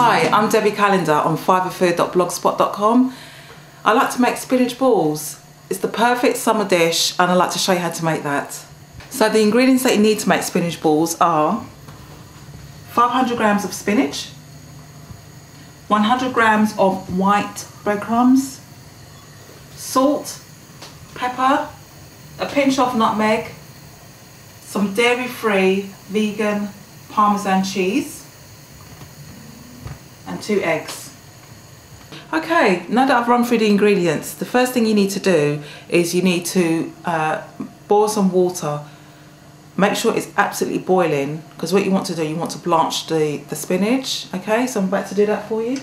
Hi, I'm Debbie Callender on FiverFood.blogspot.com. I like to make spinach balls. It's the perfect summer dish and I'd like to show you how to make that. So the ingredients that you need to make spinach balls are 500 grams of spinach, 100 grams of white breadcrumbs, salt, pepper, a pinch of nutmeg, some dairy-free vegan Parmesan cheese, and 2 eggs. Okay, now that I've run through the ingredients, the first thing you need to do is you need to boil some water. Make sure it's absolutely boiling, because what you want to do, you want to blanch the spinach. Okay, so I'm about to do that for you.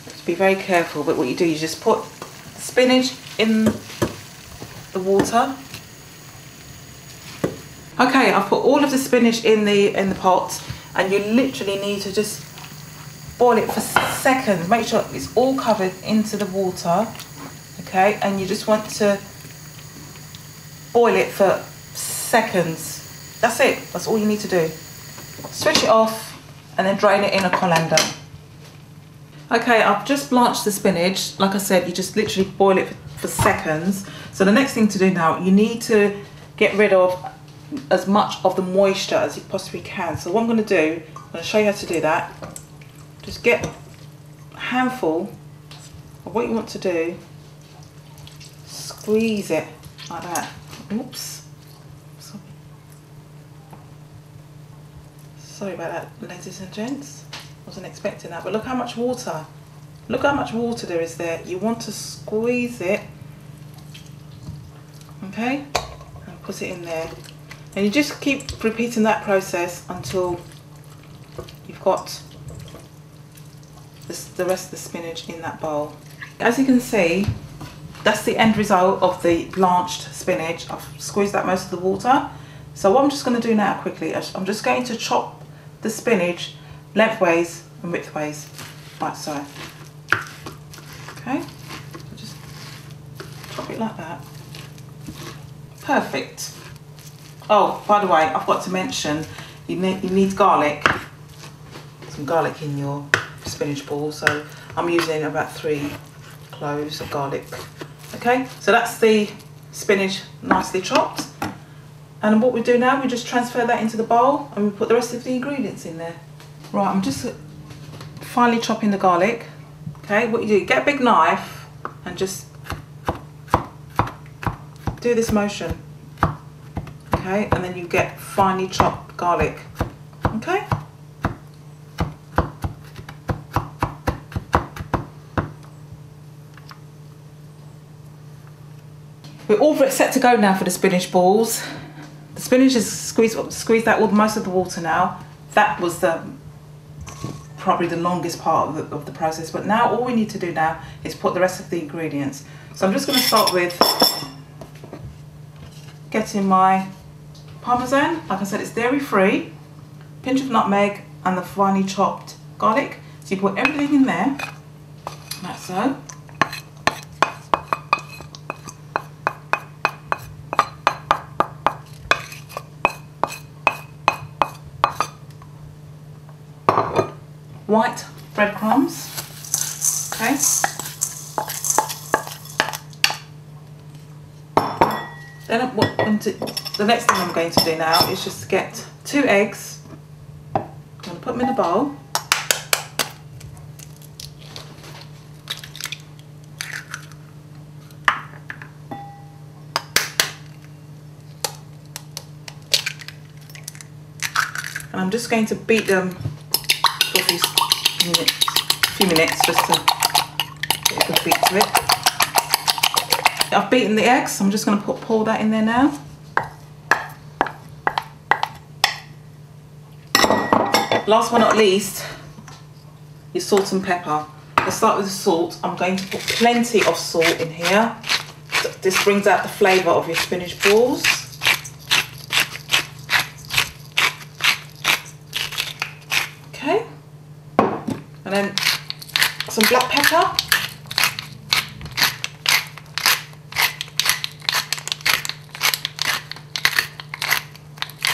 Just be very careful, but what you do, you just put the spinach in the water. Okay, I've put all of the spinach in the pot, and you literally need to just boil it for seconds. Make sure it's all covered into the water, okay? And you just want to boil it for seconds. That's it, that's all you need to do. Switch it off and then drain it in a colander. Okay, I've just blanched the spinach. Like I said, you just literally boil it for seconds. So the next thing to do now, you need to get rid of as much of the moisture as you possibly can. So what I'm going to do, I'm going to show you how to do that. Just get a handful of what you want to do, squeeze it like that. Oops, sorry about that, ladies and gents, wasn't expecting that, but look how much water, look how much water there is there. You want to squeeze it, okay, and put it in there. And you just keep repeating that process until you've got the rest of the spinach in that bowl. As you can see, that's the end result of the blanched spinach. I've squeezed out most of the water. So what I'm just going to do now quickly, I'm just going to chop the spinach lengthways and widthways, like so. Okay, just chop it like that. Perfect. Oh, by the way, I've got to mention, you need garlic, some garlic in your spinach ball, so I'm using about 3 cloves of garlic. Okay, so that's the spinach nicely chopped. And what we do now, we just transfer that into the bowl and we put the rest of the ingredients in there. Right, I'm just finely chopping the garlic. Okay, what you do, get a big knife and just do this motion. Okay, and then you get finely chopped garlic. Okay. We're all set to go now for the spinach balls. The spinach is squeezed out most of the water now. That was probably the longest part of the process. But now all we need to do now is put the rest of the ingredients. So I'm just going to start with getting my Parmesan. Like I said, it's dairy free, pinch of nutmeg and the finely chopped garlic. So you put everything in there, like so. White breadcrumbs, okay. Then the next thing I'm going to do now is just get 2 eggs. I'm going to put them in the bowl. And I'm just going to beat them for a few minutes just to get a good beat to it. I've beaten the eggs, I'm just going to pour that in there now. Last but not least, your salt and pepper. Let's start with the salt. I'm going to put plenty of salt in here. This brings out the flavour of your spinach balls. Okay. And then some black pepper.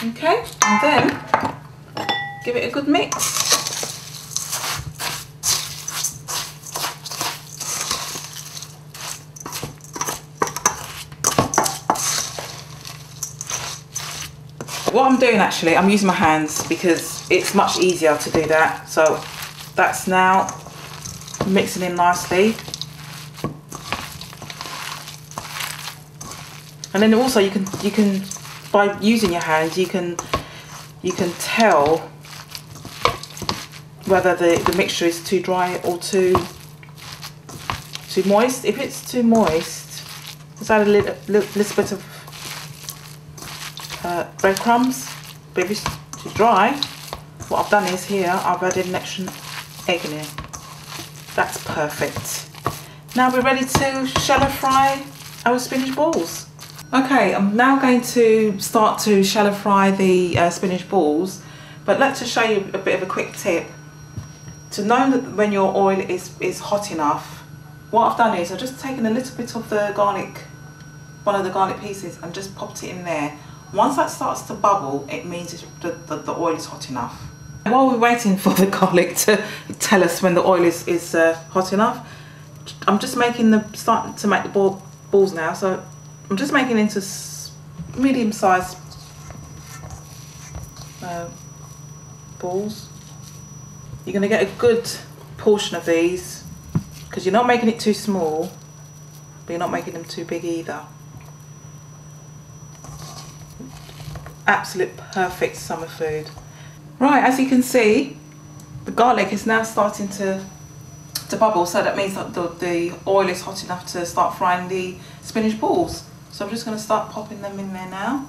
Okay, and then give it a good mix. What I'm doing actually, I'm using my hands because it's much easier to do that. So that's now mixing in nicely. And then also you can by using your hands you can tell whether the mixture is too dry or too moist. If it's too moist, just add a little bit of breadcrumbs. But if it's too dry, what I've done is here I've added an extra egg in here. That's perfect. Now we're ready to shallow fry our spinach balls. Okay, I'm now going to start to shallow fry the spinach balls, but let's just show you a bit of a quick tip. To know that when your oil is hot enough, what I've done is I've just taken a little bit of the garlic, one of the garlic pieces, and just popped it in there. Once that starts to bubble, it means the oil is hot enough. While we're waiting for the garlic to tell us when the oil is hot enough, I'm just starting to make the balls now. So I'm just making into medium-sized balls. You're going to get a good portion of these because you're not making it too small, but you're not making them too big either. Absolute perfect summer food. Right, as you can see, the garlic is now starting to bubble, so that means that the oil is hot enough to start frying the spinach balls. So I'm just going to start popping them in there now.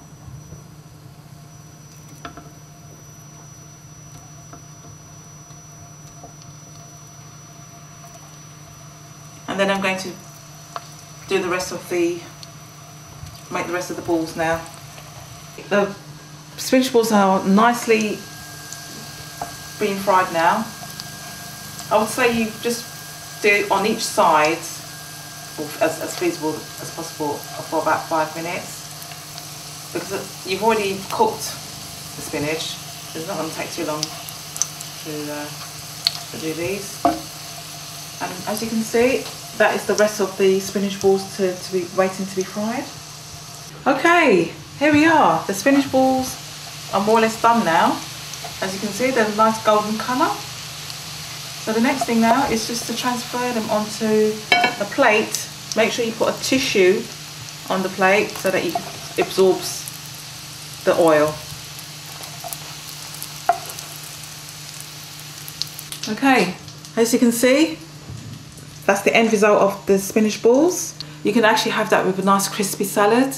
And then I'm going to do the rest of make the rest of the balls now. The spinach balls are nicely being fried now. I would say you just do it on each side, or as feasible as possible, for about 5 minutes, because you've already cooked the spinach, so it's not going to take too long to do these. And as you can see, that is the rest of the spinach balls to be waiting to be fried. Okay, here we are. The spinach balls are more or less done now. As you can see, they're a nice golden colour. So the next thing now is just to transfer them onto a plate. Make sure you put a tissue on the plate so that it absorbs the oil. Okay, as you can see, that's the end result of the spinach balls. You can actually have that with a nice crispy salad.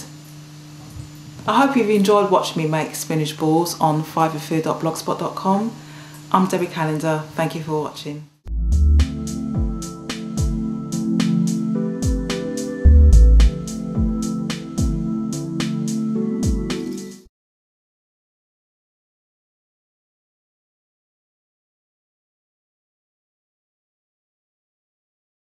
I hope you've enjoyed watching me make spinach balls on FiverFood.blogspot.com. I'm Debbie Callender. Thank you for watching.